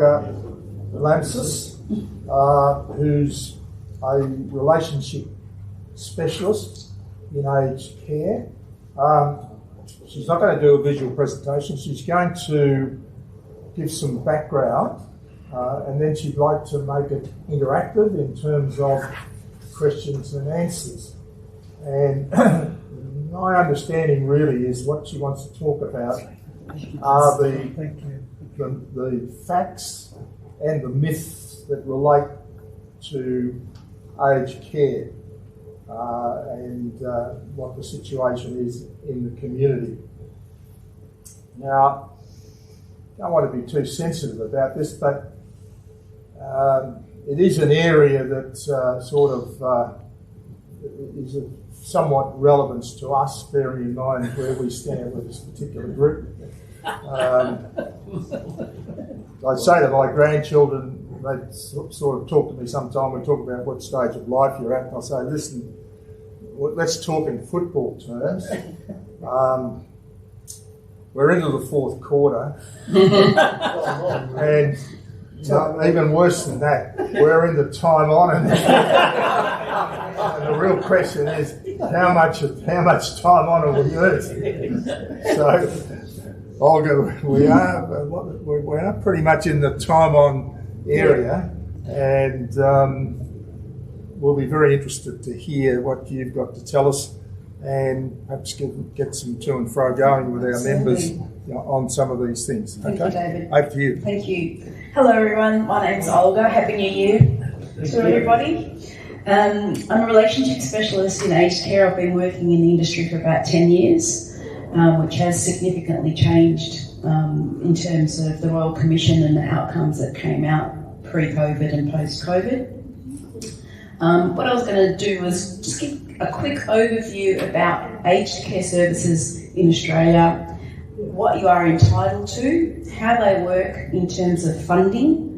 Olga Laoumtzis, who's a relationship specialist in aged care. She's not going to do a visual presentation. She's going to give some background, and then she'd like to make it interactive in terms of questions and answers. And my understanding really is what she wants to talk about are the facts and the myths that relate to aged care and what the situation is in the community. Now, I don't want to be too sensitive about this, but it is an area that is of somewhat relevance to us, bearing in mind where we stand with this particular group. I say to my grandchildren, they sort of talk to me sometime, we talk about what stage of life you're at, and I'll say, listen, let's talk in football terms. We're into the fourth quarter, and even worse than that, we're in the time on, and the real question is, how much time on are we losing? So, Olga, we are pretty much in the time on area, and we'll be very interested to hear what you've got to tell us, and perhaps get some to and fro going with our members on some of these things. Thank you, David. Over to you. Thank you. Hello, everyone. My name's Olga. Happy New Year to everybody. I'm a relationship specialist in aged care. I've been working in the industry for about 10 years, which has significantly changed in terms of the Royal Commission and the outcomes that came out pre-COVID and post-COVID. What I was going to do was just give a quick overview about aged care services in Australia, what you are entitled to, how they work in terms of funding,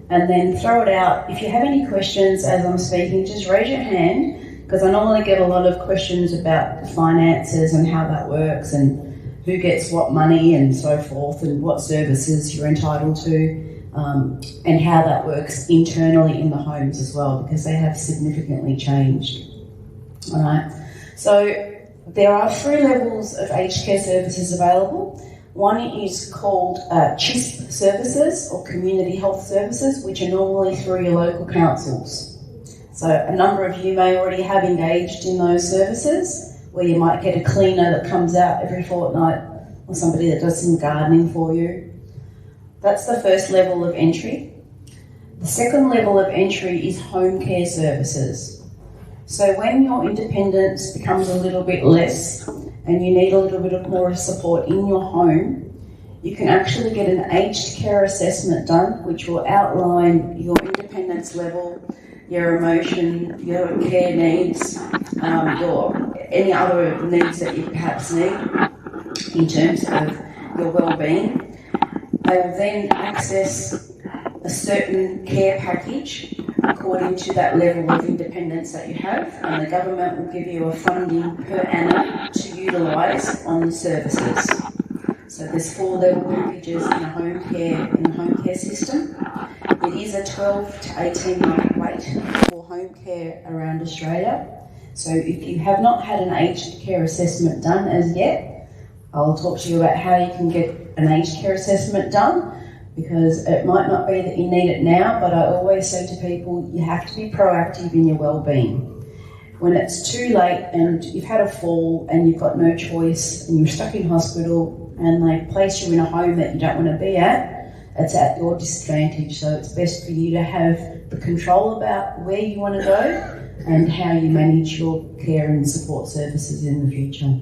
and then throw it out. If you have any questions as I'm speaking, just raise your hand, because I normally get a lot of questions about the finances and how that works and who gets what money and so forth, and what services you're entitled to, and how that works internally in the homes as well, because they have significantly changed. All right. So there are 3 levels of aged care services available. One is called CHISP services, or community health services, which are normally through your local councils. So a number of you may already have engaged in those services, where you might get a cleaner that comes out every fortnight, or somebody that does some gardening for you. That's the first level of entry. The second level of entry is home care services. So when your independence becomes a little bit less and you need a little bit more support in your home, you can actually get an aged care assessment done, which will outline your independence level, your emotion, your care needs, any other needs that you perhaps need in terms of your well-being. They will then access a certain care package according to that level of independence that you have, and the government will give you a funding per annum to utilise on the services. So there's 4 level packages in the home care system. It is a 12 to 18 month wait for home care around Australia. So if you have not had an aged care assessment done as yet, I'll talk to you about how you can get an aged care assessment done, because it might not be that you need it now, but I always say to people, you have to be proactive in your well-being. When it's too late and you've had a fall and you've got no choice and you're stuck in hospital and they place you in a home that you don't want to be at, it's at your disadvantage. So it's best for you to have the control about where you want to go and how you manage your care and support services in the future.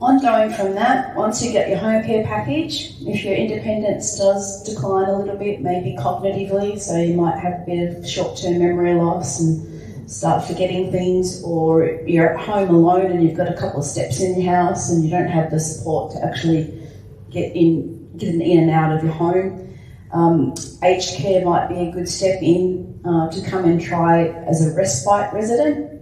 Ongoing from that, once you get your home care package, if your independence does decline a little bit, maybe cognitively, so you might have a bit of short-term memory loss and start forgetting things, or you're at home alone and you've got a couple of steps in your house and you don't have the support to actually get in and out of your home, aged care might be a good step in to come and try as a respite resident.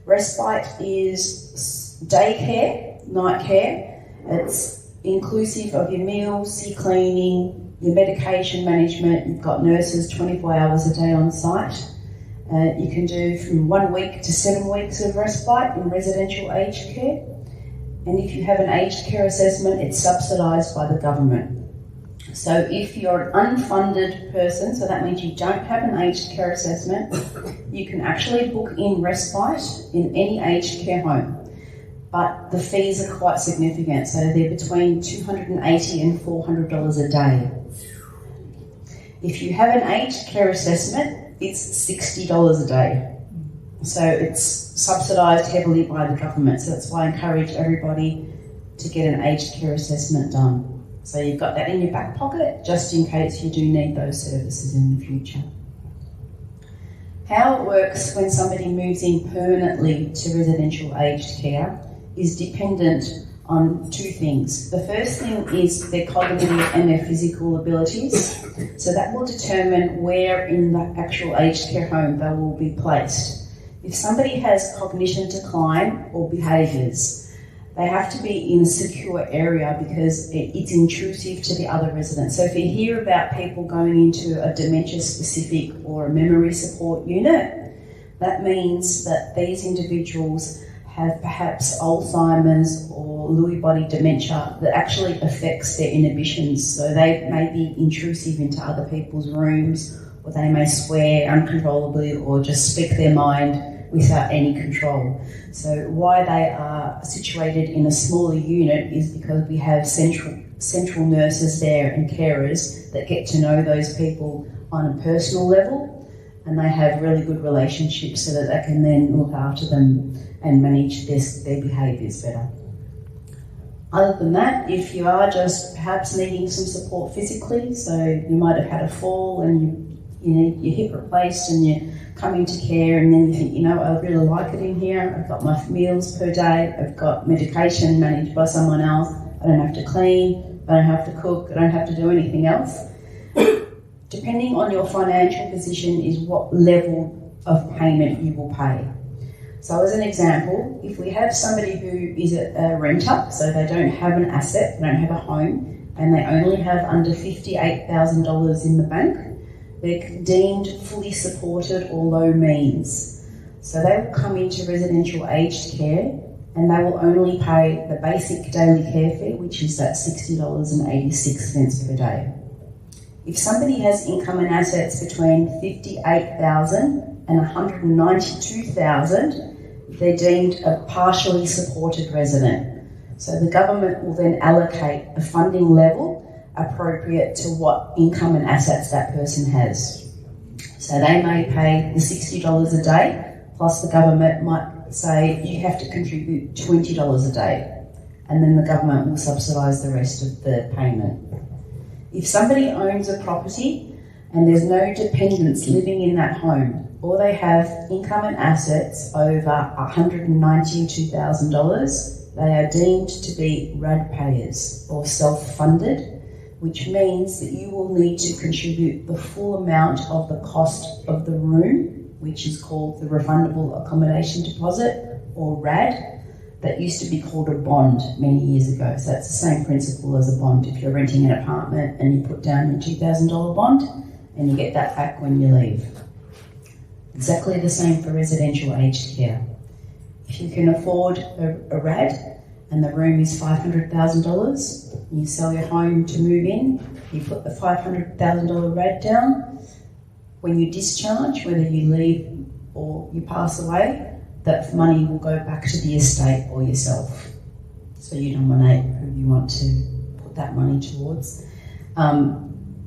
Respite is day care, night care. It's inclusive of your meals, your cleaning, Your medication management, you've got nurses 24 hours a day on site. You can do from 1 week to 7 weeks of respite in residential aged care. And if you have an aged care assessment, it's subsidised by the government. So if you're an unfunded person, so that means you don't have an aged care assessment, you can actually book in respite in any aged care home. But the fees are quite significant, so they're between $280 and $400 a day. If you have an aged care assessment, it's $60 a day. So it's subsidised heavily by the government, so that's why I encourage everybody to get an aged care assessment done. So you've got that in your back pocket, just in case you do need those services in the future. How it works when somebody moves in permanently to residential aged care is dependent on two things. The first thing is their cognitive and their physical abilities. So that will determine where in the actual aged care home they will be placed. If somebody has cognition decline or behaviours, they have to be in a secure area because it's intrusive to the other residents. So if you hear about people going into a dementia-specific or a memory support unit, that means that these individuals have perhaps Alzheimer's or Lewy body dementia that actually affects their inhibitions. So they may be intrusive into other people's rooms, or they may swear uncontrollably or just speak their mind without any control. So why they are situated in a smaller unit is because we have central nurses there and carers that get to know those people on a personal level, and they have really good relationships so that they can then look after them and manage their behaviours better. Other than that, if you are just perhaps needing some support physically, so you might have had a fall and you need your hip replaced and you come into care and then you think, I really like it in here, I've got my meals per day, I've got medication managed by someone else, I don't have to clean, I don't have to cook, I don't have to do anything else. Depending on your financial position is what level of payment you will pay. So as an example, if we have somebody who is a renter, so they don't have an asset, they don't have a home, and they only have under $58,000 in the bank, they're deemed fully supported or low means. So they will come into residential aged care and they will only pay the basic daily care fee, which is that $60.86 per day. If somebody has income and assets between $58,000 and $192,000, they're deemed a partially supported resident. So the government will then allocate a funding level appropriate to what income and assets that person has. So they may pay the $60 a day, plus the government might say you have to contribute $20 a day, and then the government will subsidise the rest of the payment. If somebody owns a property and there's no dependents living in that home, or they have income and assets over $192,000, they are deemed to be RAD payers or self-funded, which means that you will need to contribute the full amount of the cost of the room, which is called the refundable accommodation deposit, or RAD. That used to be called a bond many years ago. So that's the same principle as a bond. If you're renting an apartment and you put down your $2,000 bond and you get that back when you leave. Exactly the same for residential aged care. If you can afford a RAD and the room is $500,000, you sell your home to move in, you put the $500,000 RAD down. When you discharge, whether you leave or you pass away, that money will go back to the estate or yourself. So you nominate who you want to put that money towards.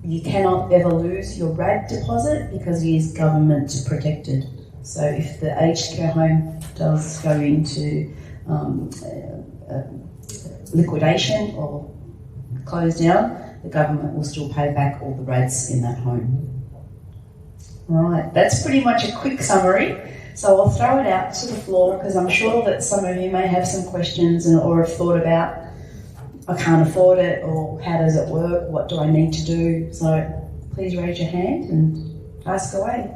You cannot ever lose your RAD deposit because it is government protected. So if the aged care home does go into liquidation or close down, the government will still pay back all the RADs in that home. Right, that's pretty much a quick summary. So I'll throw it out to the floor because I'm sure that some of you may have some questions or have thought about, I can't afford it, or how does it work, what do I need to do? So please raise your hand and ask away.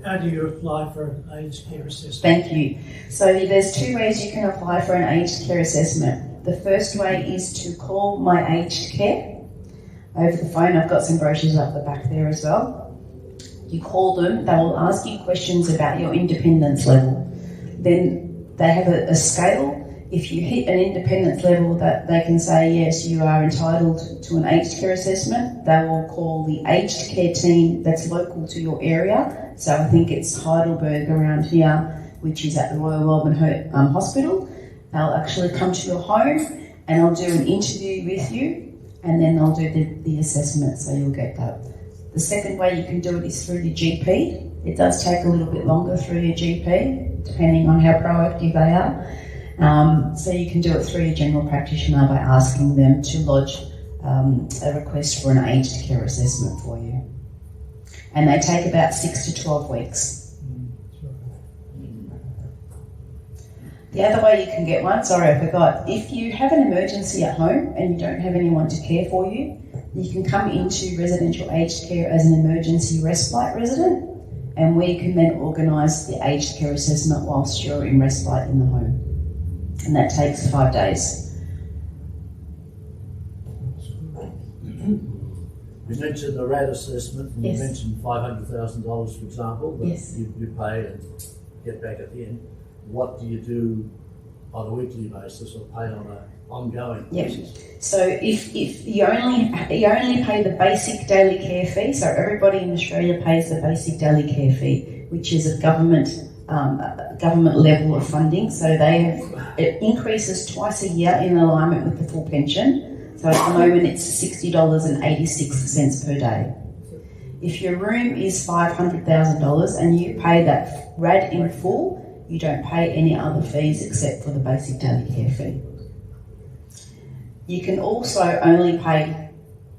How do you apply for an aged care assessment? Thank you. So there's two ways you can apply for an aged care assessment. The first way is to call My Aged Care over the phone. I've got some brochures up the back there as well. You call them, they will ask you questions about your independence level. Then they have a scale. If you hit an independence level that they can say, yes, you are entitled to an aged care assessment, they will call the aged care team that's local to your area. So I think it's Heidelberg around here, which is at the Royal Melbourne Hospital. They'll actually come to your home and they'll do an interview with you, and then they'll do the assessment, so you'll get that. The second way you can do it is through your GP. It does take a little bit longer through your GP, depending on how proactive they are. So you can do it through your general practitioner by asking them to lodge a request for an aged care assessment for you. And they take about 6 to 12 weeks. The other way you can get one, sorry I forgot, if you have an emergency at home and you don't have anyone to care for you, you can come into residential aged care as an emergency respite resident, and we can then organise the aged care assessment whilst you're in respite in the home. And that takes 5 days. You mentioned the RAD assessment, and Yes. you mentioned $500,000, for example, that Yes. you pay and get back at the end. What do you do on a weekly basis or pay on an ongoing Yep. basis? So if you only pay the basic daily care fee, so everybody in Australia pays the basic daily care fee, which is a government level of funding. So it increases twice a year in alignment with the full pension. So at the moment it's $60.86 per day. If your room is $500,000 and you pay that RAD in full, you don't pay any other fees except for the basic daily care fee. You can also only pay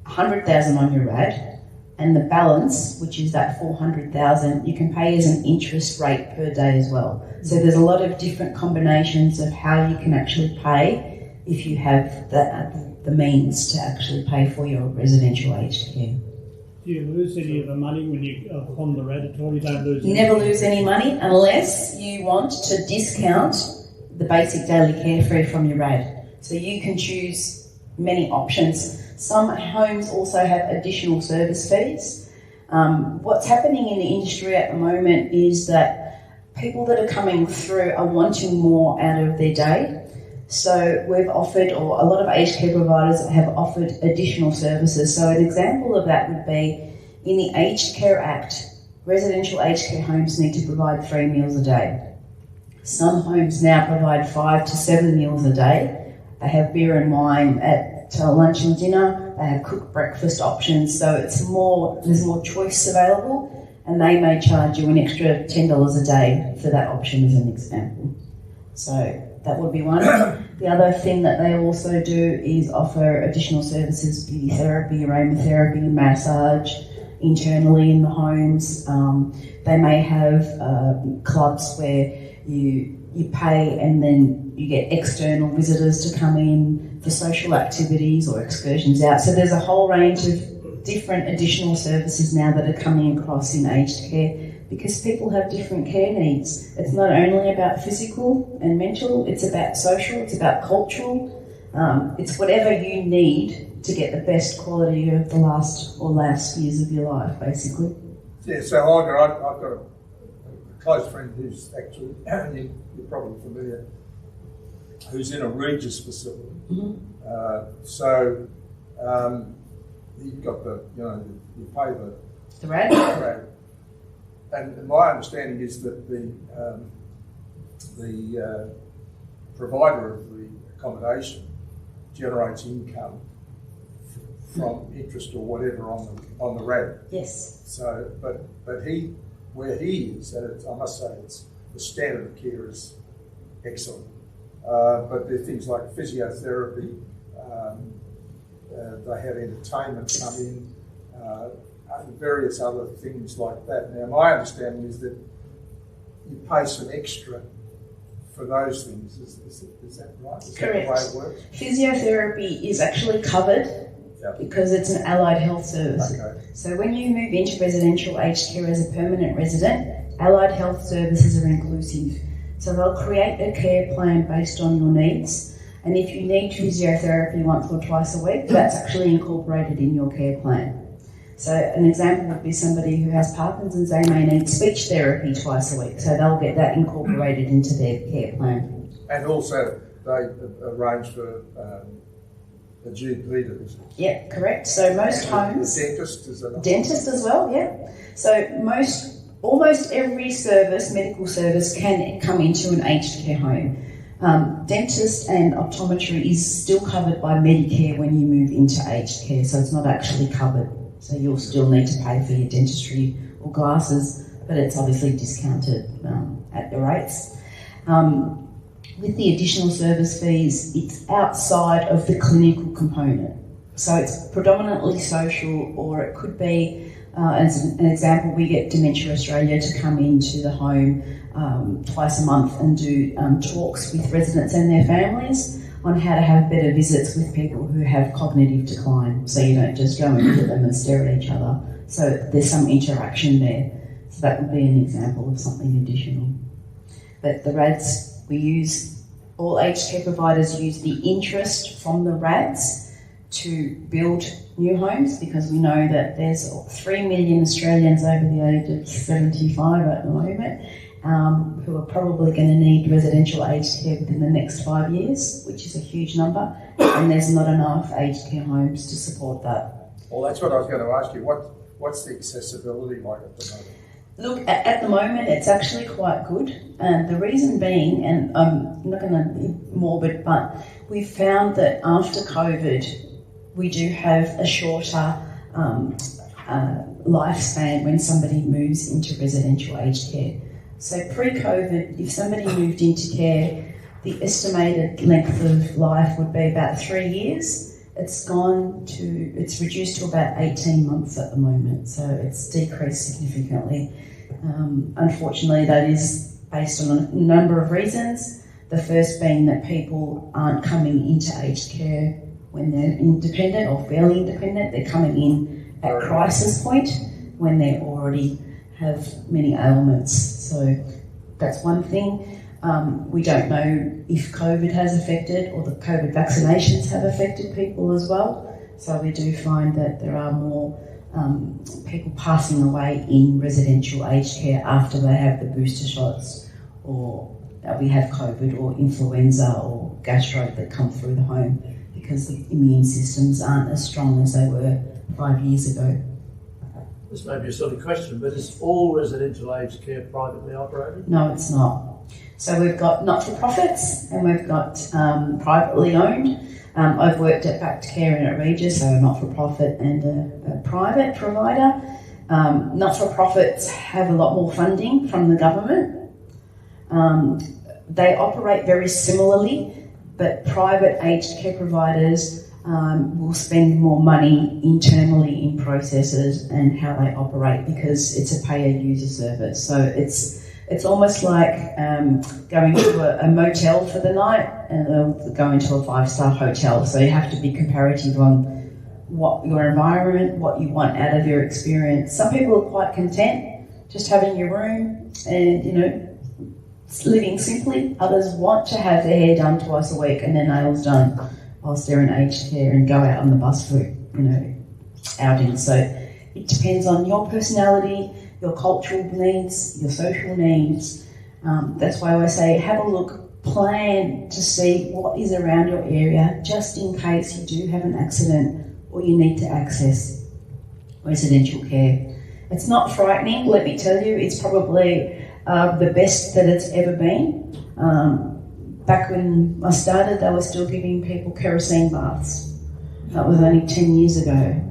$100,000 on your RAD, and the balance, which is that $400,000, you can pay as an interest rate per day as well. So there's a lot of different combinations of how you can actually pay if you have the means to actually pay for your residential aged care. Do you lose any of the money when you on the RAD at all? You don't lose. You never lose any money unless you want to discount the basic daily care fee from your RAD. So you can choose many options. Some homes also have additional service fees. What's happening in the industry at the moment is that people that are coming through are wanting more out of their day. So we've offered, or a lot of aged care providers have offered additional services. So an example of that would be, in the Aged Care Act, residential aged care homes need to provide 3 meals a day. Some homes now provide 5 to 7 meals a day. They have beer and wine at lunch and dinner. They have cooked breakfast options. So there's more choice available, and they may charge you an extra $10 a day for that option as an example. So that would be one. The other thing that they also do is offer additional services: beauty therapy, aromatherapy, massage internally in the homes. They may have clubs where you pay and then you get external visitors to come in for social activities or excursions out. So there's a whole range of different additional services now that are coming across in aged care, because people have different care needs. It's not only about physical and mental, it's about social, it's about cultural. It's whatever you need to get the best quality of the last years of your life, basically. Yeah, so Olga, I've got a close friend who's actually, you're probably familiar, who's in a Regis facility. Mm-hmm. You've got you pay The RAD? RAD. And my understanding is that the provider of the accommodation generates income from interest or whatever on the RAD. Yes. So, but where he is, and I must say, the standard of care is excellent. But there are things like physiotherapy. They have entertainment come in. Various other things like that. Now, my understanding is that you pay some extra for those things. Is that right? Is Correct. that the way it works? Physiotherapy is actually covered because it's an allied health service. Okay. So when you move into residential aged care as a permanent resident, Allied health services are inclusive. So they'll create a care plan based on your needs. And if you need physiotherapy once or twice a week, that's actually incorporated in your care plan. So an example would be somebody who has Parkinson's, they may need speech therapy twice a week. So they'll get that incorporated into their care plan. And also they arrange for a GP to visit. Yeah, correct. So most homes... The dentist is another. Dentist as well, yeah. So almost every service, medical service, can come into an aged care home. Dentist and optometry is still covered by Medicare when you move into aged care, so it's not actually covered. So you'll still need to pay for your dentistry or glasses, but it's obviously discounted at the rates. With the additional service fees, it's outside of the clinical component. So it's predominantly social, or it could be, as an example, we get Dementia Australia to come into the home twice a month and do talks with residents and their families on how to have better visits with people who have cognitive decline. So you don't just go and visit them and stare at each other. So there's some interaction there. So that would be an example of something additional. But the RADs, all aged care providers use the interest from the RADs to build new homes, because we know that there's 3 million Australians over the age of 75 at the moment who are probably going to need residential aged care within the next 5 years, which is a huge number, and there's not enough aged care homes to support that. Well, that's what I was going to ask you. What's the accessibility like at the moment? Look, at the moment, it's actually quite good. The reason being, and I'm not going to be morbid, but we've found that after COVID, we do have a shorter lifespan when somebody moves into residential aged care. So pre-COVID, if somebody moved into care, the estimated length of life would be about 3 years. It's reduced to about 18 months at the moment, so it's decreased significantly. Unfortunately, that is based on a number of reasons. The first being that people aren't coming into aged care when they're independent or fairly independent. They're coming in at crisis point when they already have many ailments. So that's one thing. We don't know if COVID has affected, or the COVID vaccinations have affected people as well. So we do find that there are more people passing away in residential aged care after they have the booster shots, or we have COVID or influenza or gastro that come through the home, because the immune systems aren't as strong as they were 5 years ago. This may be a silly question, but is all residential aged care privately operated? No, it's not. So we've got not-for-profits and we've got privately owned. I've worked at Back to Care and at Regis, so a not-for-profit and a private provider. Not-for-profits have a lot more funding from the government. They operate very similarly, but private aged care providers will spend more money internally in processes and how they operate, because it's a pay-a-user service. So it's almost like going to a motel for the night and going to a 5-star hotel. So you have to be comparative on what your environment, what you want out of your experience. Some people are quite content just having your room and, living simply. Others want to have their hair done twice a week and their nails done whilst they're in aged care and go out on the bus for, outings. So it depends on your personality, your cultural needs, your social needs. That's why I say have a look, plan to see what is around your area, just in case you do have an accident or you need to access residential care. It's not frightening, let me tell you. It's probably the best that it's ever been. Back when I started, they were still giving people kerosene baths. That was only 10 years ago.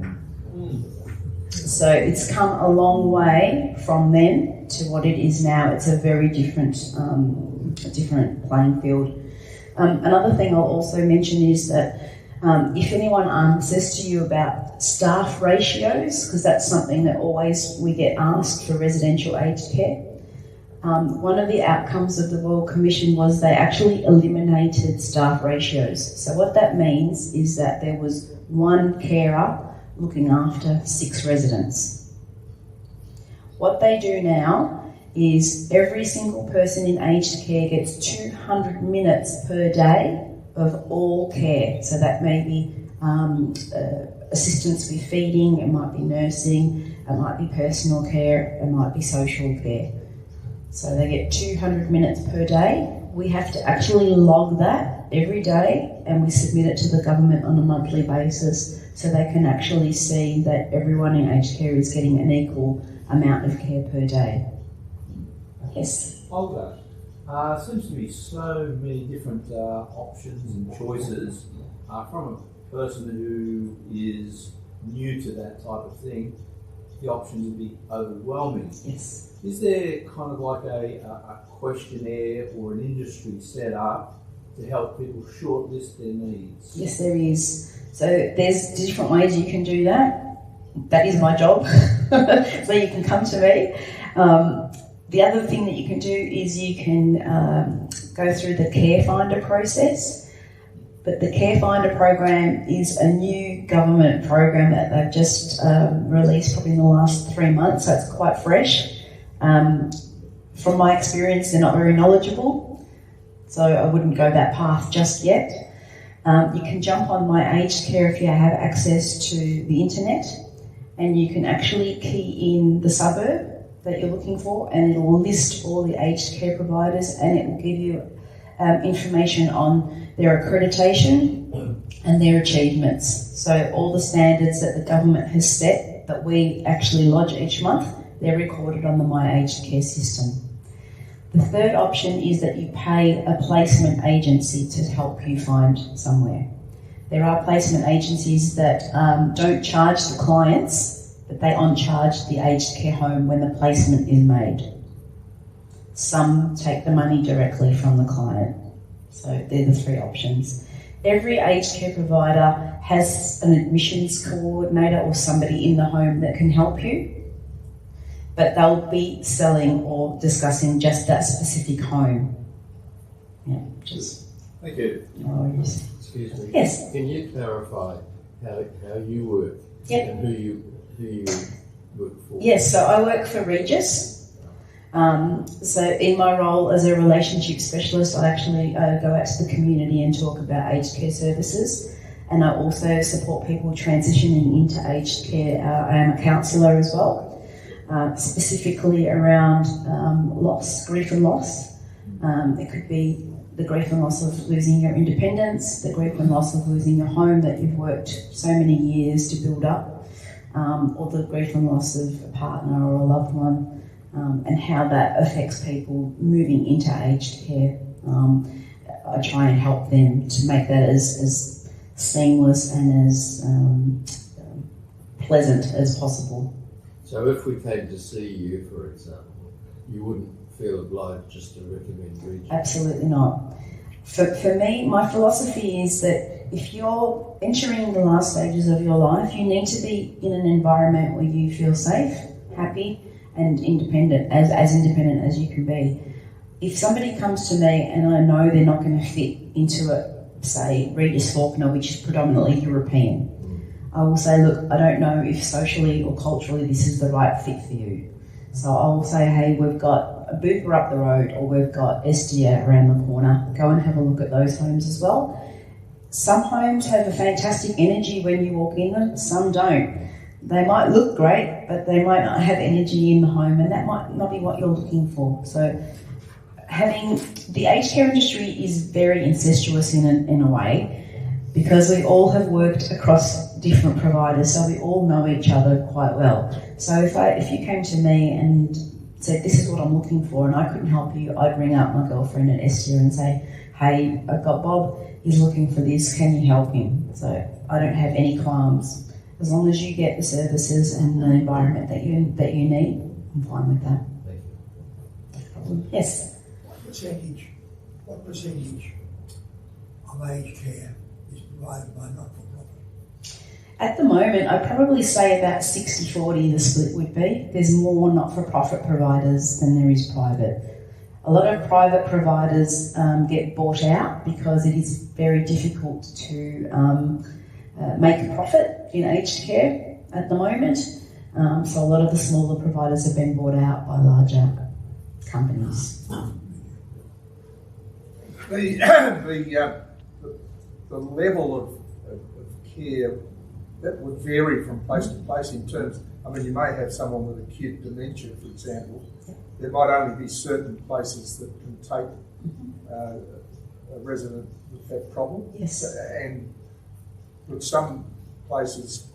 So it's come a long way from then to what it is now. It's a very different playing field. Another thing I'll also mention is that if anyone says to you about staff ratios, because that's something that always we get asked for residential aged care, one of the outcomes of the Royal Commission was they actually eliminated staff ratios. So what that means is that there was one carer looking after 6 residents. What they do now is every single person in aged care gets 200 minutes per day of all care. So that may be assistance with feeding, it might be nursing, it might be personal care, it might be social care. So they get 200 minutes per day. We have to actually log that every day and we submit it to the government on a monthly basis so they can actually see that everyone in aged care is getting an equal amount of care per day. Yes. Olga, seems to be so many different options and choices from a person who is new to that type of thing. The options would be overwhelming. Yes. Is there kind of like a questionnaire or an industry set up to help people shortlist their needs? Yes, there is. So there's different ways you can do that. That is my job. So you can come to me. The other thing that you can do is you can go through the Care Finder process. But the Care Finder program is a new government program that they've just released probably in the last 3 months, so it's quite fresh. From my experience, they're not very knowledgeable, so I wouldn't go that path just yet. You can jump on My Aged Care if you have access to the internet, and you can actually key in the suburb that you're looking for, and it will list all the aged care providers, and it will give you information on their accreditation and their achievements. So all the standards that the government has set that we actually lodge each month, they're recorded on the My Aged Care system. The third option is that you pay a placement agency to help you find somewhere. There are placement agencies that don't charge the clients, but they on-charge the aged care home when the placement is made. Some take the money directly from the client. So they're the three options. Every aged care provider has an admissions coordinator or somebody in the home that can help you, but they'll be selling or discussing just that specific home. Yeah, just. Thank you. No worries. Excuse me. Yes. Can you clarify how you work? Yep. And who you work for? Yes, so I work for Regis. So in my role as a relationship specialist, I actually go out to the community and talk about aged care services, and I also support people transitioning into aged care. I am a counsellor as well, specifically around loss, grief and loss. It could be the grief and loss of losing your independence, the grief and loss of losing your home that you've worked so many years to build up, or the grief and loss of a partner or a loved one. And how that affects people moving into aged care. I try and help them to make that as seamless and as pleasant as possible. So if we came to see you, for example, you wouldn't feel obliged just to recommend Regis? Absolutely not. For me, my philosophy is that if you're entering the last stages of your life, you need to be in an environment where you feel safe, happy, and independent, as independent as you can be. If somebody comes to me and I know they're not going to fit into say, Regis Faulkner, which is predominantly European, I will say, look, I don't know if socially or culturally this is the right fit for you. So I will say, hey, we've got a Bupa up the road, or we've got Estia around the corner. Go and have a look at those homes as well. Some homes have a fantastic energy when you walk in them, some don't. They might look great, but they might not have energy in the home, and that might not be what you're looking for. So having the aged care industry is very incestuous in a way, because we all have worked across different providers, so we all know each other quite well. So if you came to me and said, this is what I'm looking for, and I couldn't help you, I'd ring up my girlfriend at Estia and say, hey, I've got Bob, he's looking for this, can you help him? So I don't have any qualms. As long as you get the services and the environment that you need, I'm fine with that. Thank you. Yes. What percentage of aged care is provided by not-for-profit? At the moment, I'd probably say about 60-40 the split would be. There's more not-for-profit providers than there is private. A lot of private providers get bought out because it is very difficult to make a profit in aged care at the moment. So a lot of the smaller providers have been bought out by larger companies. The level of care, that would vary from place to place in terms, I mean, you may have someone with acute dementia, for example. There might only be certain places that can take a resident with that problem. Yes. And with some places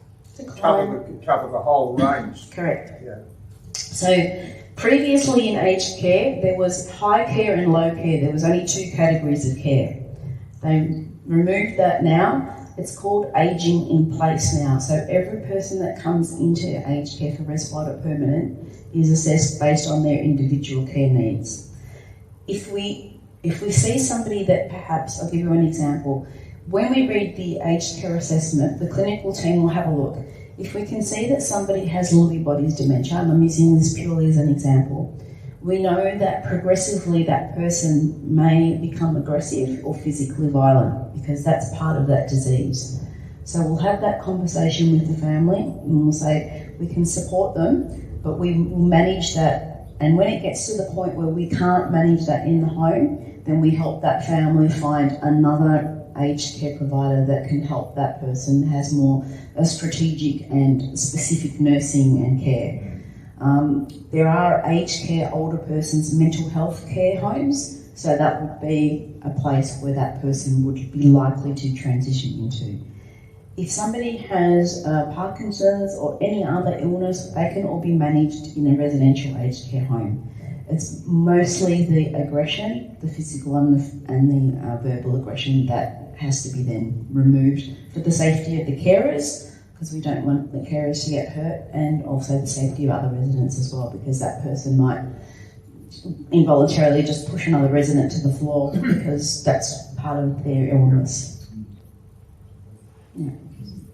cover the whole range. Correct. Yeah. So previously in aged care, there was high care and low care. There was only two categories of care. They removed that now. It's called ageing in place now. So every person that comes into aged care for respite or permanent is assessed based on their individual care needs. If we see somebody that perhaps, I'll give you an example, when we read the aged care assessment, the clinical team will have a look. If we can see that somebody has Lewy bodies dementia, and I'm using this purely as an example, we know that progressively that person may become aggressive or physically violent because that's part of that disease. So we'll have that conversation with the family and we'll say we can support them, but we will manage that. And when it gets to the point where we can't manage that in the home, then we help that family find another aged care provider that can help that person, has more strategic and specific nursing and care. There are aged care older persons mental health care homes, so that would be a place where that person would be likely to transition into. If somebody has Parkinson's or any other illness, they can all be managed in a residential aged care home. It's mostly the aggression, the physical and the verbal aggression that has to be then removed for the safety of the carers, because we don't want the carers to get hurt, and also the safety of other residents as well, because that person might involuntarily just push another resident to the floor because that's part of their illness. Yeah.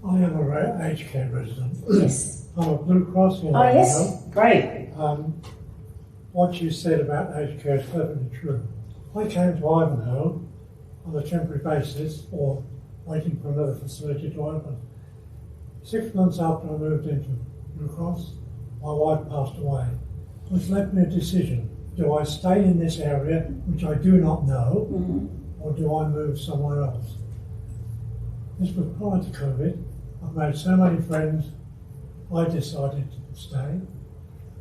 I am a aged care resident. Yes. I'm a Blue Cross. Oh yes, great. What you said about aged care is perfectly true. I came to Ivanhoe on a temporary basis or waiting for another facility to open. 6 months after I moved into Blue Cross, my wife passed away, which left me a decision. Do I stay in this area, which I do not know, or do I move somewhere else? This was prior to COVID. I've made so many friends, I decided to stay.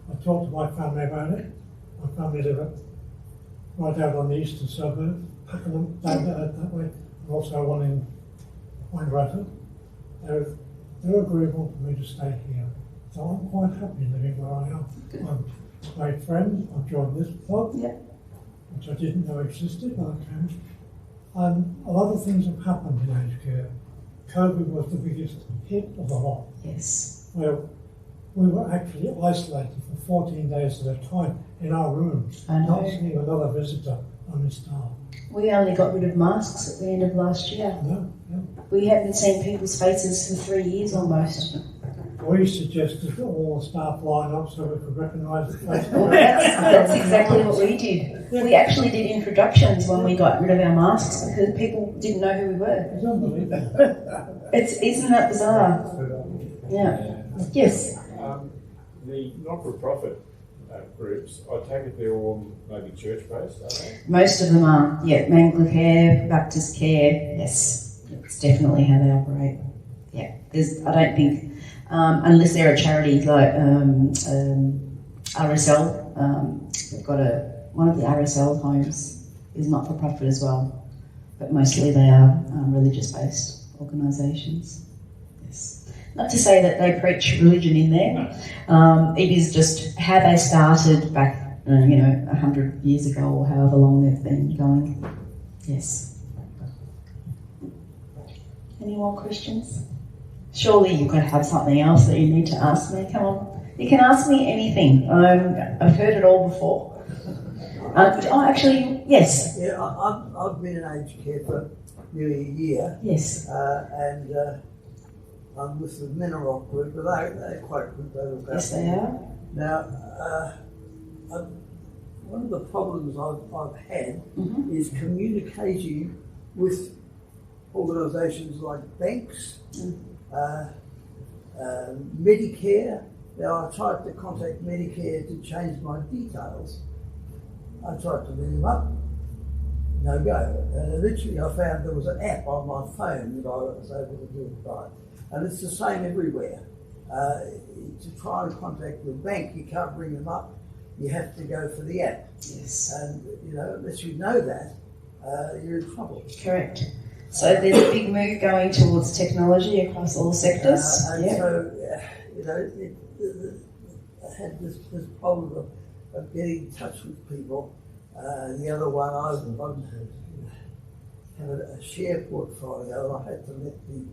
I talked to my family about it. My family live right out on the eastern suburb, Pakenham, that way, and also one in Waitrata. They're agreeable for me to stay here. So I'm quite happy living where I am. I've made friends, I've joined this club, which I didn't know existed when I came. And a lot of things have happened in aged care. COVID was the biggest hit of the lot. Yes. Where we were actually isolated for 14 days at a time in our rooms, not seeing another visitor on the staff. We only got rid of masks at the end of last year. No. We haven't seen people's faces for 3 years almost. We suggested that all the staff line up so we could recognise the face. Well, that's exactly what we did. We actually did introductions when we got rid of our masks because people didn't know who we were. It's unbelievable. Isn't that bizarre? Yeah. Yes. The not-for-profit groups, I take it they're all maybe church-based, are they? Most of them are. Yeah, Mangler Care, Baptist Care. Yes, it's definitely how they operate. Yeah, I don't think, unless they're a charity like RSL, they've got one of the RSL homes is not-for-profit as well, but mostly they are religious-based organisations. Yes. Not to say that they preach religion in there. It is just how they started back, 100 years ago or however long they've been going. Yes. Any more questions? Surely you could have something else that you need to ask me. Come on. You can ask me anything. I've heard it all before. Actually, yes. Yeah, I've been in aged care for nearly a year. Yes. And I'm with the Mineral group, but they're quite good. They look Yes, after they me. are. Now, one of the problems I've had is communicating with organisations like banks, Medicare. Now, I tried to contact Medicare to change my details, I tried to ring him up, no go. And eventually I found there was an app on my phone that I was able to do it by. And it's the same everywhere. To try and contact your bank, you can't ring them up. You have to go for the app. Yes. And, unless you know that, you're in trouble. Correct. So there's a big move going towards technology across all sectors. And so, I had this problem of getting in touch with people. The other one, I had a share portfolio, and I had to let the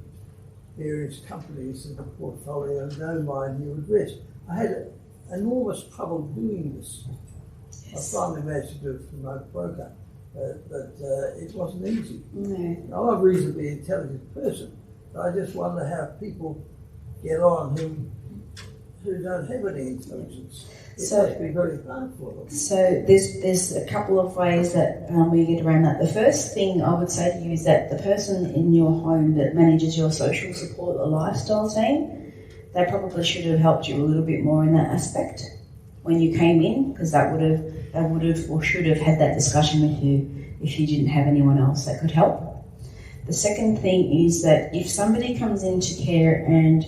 various companies in the portfolio know my new address. I had enormous trouble doing this. Yes. I finally managed to do it through my broker, but it wasn't easy. No. I'm a reasonably intelligent person, but I just wonder how people get on who don't have any intelligence. It must be very hard for them. So there's a couple of ways that we get around that. The first thing I would say to you is that the person in your home that manages your social support or lifestyle team, they probably should have helped you a little bit more in that aspect when you came in, because they would have or should have had that discussion with you if you didn't have anyone else that could help. The second thing is that if somebody comes into care and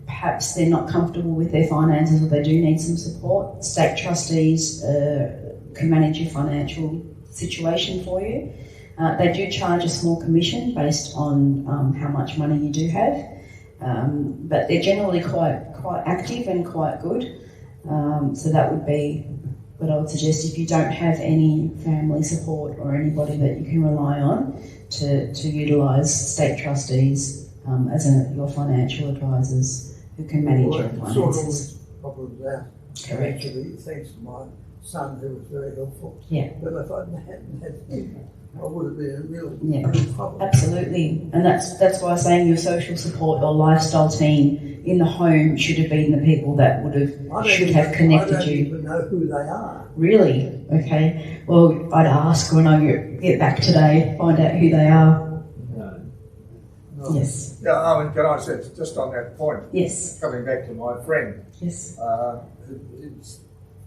perhaps they're not comfortable with their finances or they do need some support, state trustees can manage your financial situation for you. They do charge a small commission based on how much money you do have, but they're generally quite active and quite good. So that would be what I would suggest if you don't have any family support or anybody that you can rely on to utilise state trustees as your financial advisors who can manage your finances. Sort all these problems out. Correct. Actually, thanks to my son who was very helpful. Yeah. But if I hadn't had him, I would have been in real trouble. Absolutely. And that's why I'm saying your social support or lifestyle team in the home should have been the people that should have connected you. I don't even know who they are. Really? Okay. Well, I'd ask when I get back today, find out who they are. No. Yes. Yeah, can I say, just on that point, Yes. coming back to my friend, Yes. it's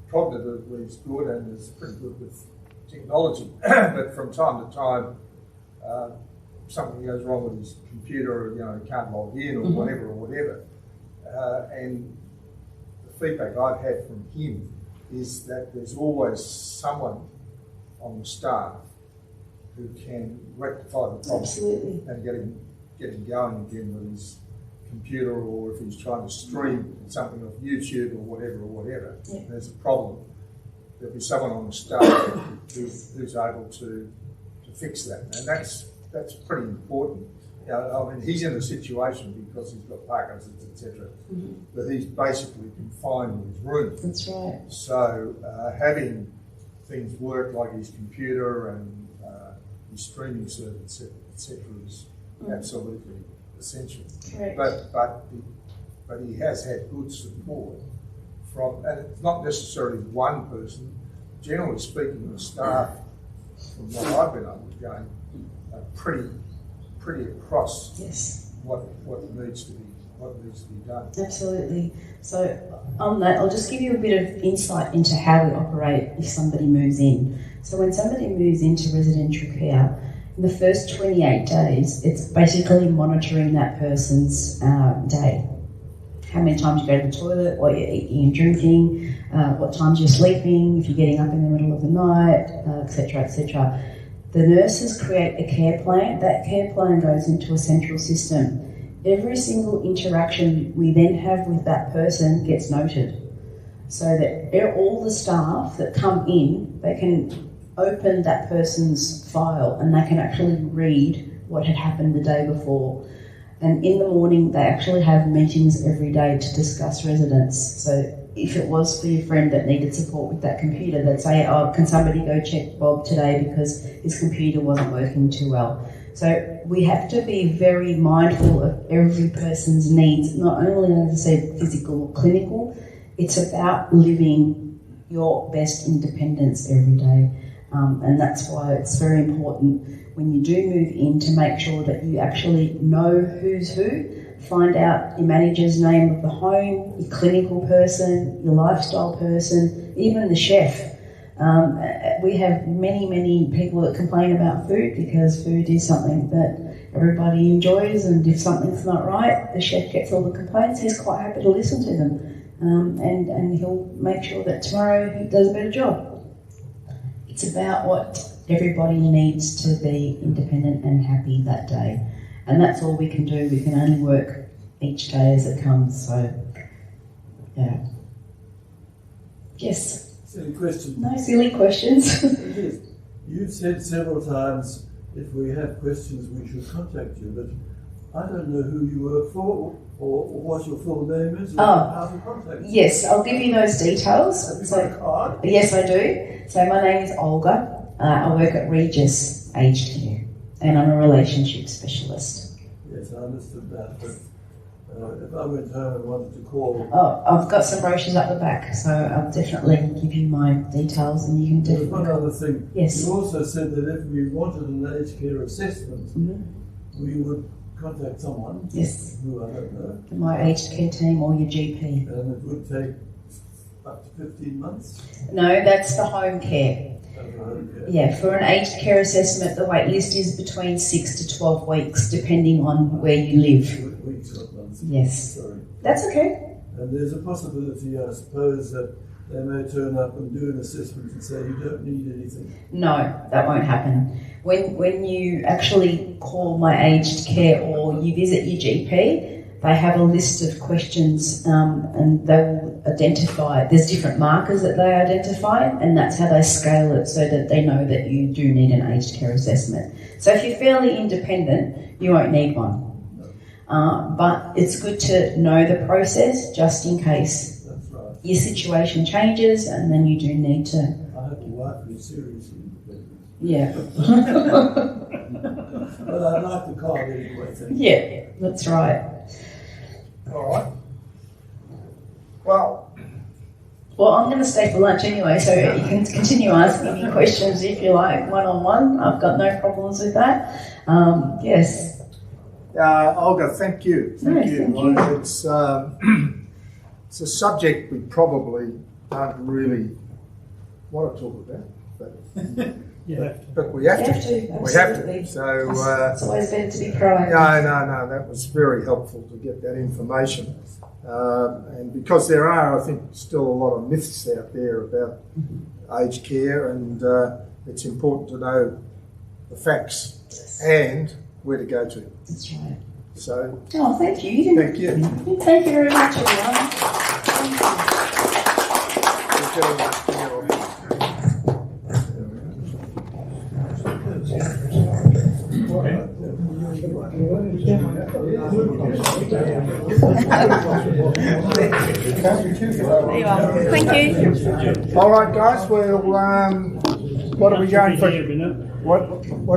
cognitively is good and is pretty good with technology, but from time to time, something goes wrong with his computer, he can't log in or whatever. And the feedback I've had from him is that there's always someone on the staff who can rectify the problem. Absolutely. And get him going again with his computer, or if he's trying to stream something off YouTube or whatever, Yeah. there's a problem. There'll be someone on the staff who's able to fix that, and that's pretty important. He's in a situation because he's got Parkinson's, etc. Mm-hmm. But he's basically confined in his room. That's right. So having things work like his computer and his streaming service, etc., is absolutely essential. Correct. But he has had good support from, and it's not necessarily one person. Generally speaking, the staff, from what I've been able to gain, are pretty across Yes. what needs to be done. Absolutely. So on that, I'll just give you a bit of insight into how we operate if somebody moves in. So when somebody moves into residential care, in the first 28 days, it's basically monitoring that person's day. How many times you go to the toilet, what you're eating and drinking, what times you're sleeping, if you're getting up in the middle of the night, etc., etc. The nurses create a care plan. That care plan goes into a central system. Every single interaction we then have with that person gets noted, so that all the staff that come in, they can open that person's file and they can actually read what had happened the day before. And in the morning, they actually have meetings every day to discuss residents. So if it was for your friend that needed support with that computer, they'd say, can somebody go check Bob today because his computer wasn't working too well. So we have to be very mindful of every person's needs, not only, as I said, physical or clinical. It's about living your best independence every day. And that's why it's very important when you do move in to make sure that you actually know who's who, find out your manager's name of the home, your clinical person, your lifestyle person, even the chef. We have many people that complain about food because food is something that everybody enjoys, and if something's not right, the chef gets all the complaints. He's quite happy to listen to them, and he'll make sure that tomorrow he does a better job. It's about what everybody needs to be independent and happy that day, and that's all we can do. We can only work each day as it comes. So, yeah. Yes. Silly question. No silly questions. It is. You've said several times if we have questions we should contact you, but I don't know who you work for or what your full name is or how to contact you. Yes, I'll give you those details. Have you got a card? Yes, I do. So my name is Olga. I work at Regis Aged Care, and I'm a relationship specialist. Yes, I understood that, but if I went home and wanted to call... Oh, I've got some brochures up the back, so I'll definitely give you my details, and you can There's definitely... one other thing. Yes. You also said that if we wanted an aged care assessment, we would contact someone Yes. who I don't know, My aged care team or your GP. and it would take up to 15 months. No, that's for home care. Yeah, for an aged care assessment, the wait list is between 6 to 12 weeks, depending on where you live. Weeks, not months. Yes. Sorry. That's okay. And there's a possibility, I suppose, that they may turn up and do an assessment and say you don't need anything. No, that won't happen. When you actually call my aged care or you visit your GP, they have a list of questions and they will identify, there's different markers that they identify, and that's how they scale it so that they know that you do need an aged care assessment. So if you're fairly independent, you won't need one. But it's good to know the process just in case your situation changes and then you do need to. I hope your wife is seriously independent. Yeah. But I'd like the card anyway, thank you. Yeah, that's right. All right. Well, I'm going to stay for lunch anyway, so you can continue asking me questions if you like, one-on-one. I've got no problems with that. Yes. Olga, thank you. Thank you. It's a subject we probably don't really want to talk about, but we have to. We have to. So it's always better to be proactive. No. That was very helpful to get that information, and because there are, I think, still a lot of myths out there about aged care, and it's important to know the facts and where to go to. That's right. So. Oh, thank you. Thank you. Thank you very much, everyone. Thank you. There you are. Thank you. All right, guys. Well, what are we going for? Here, What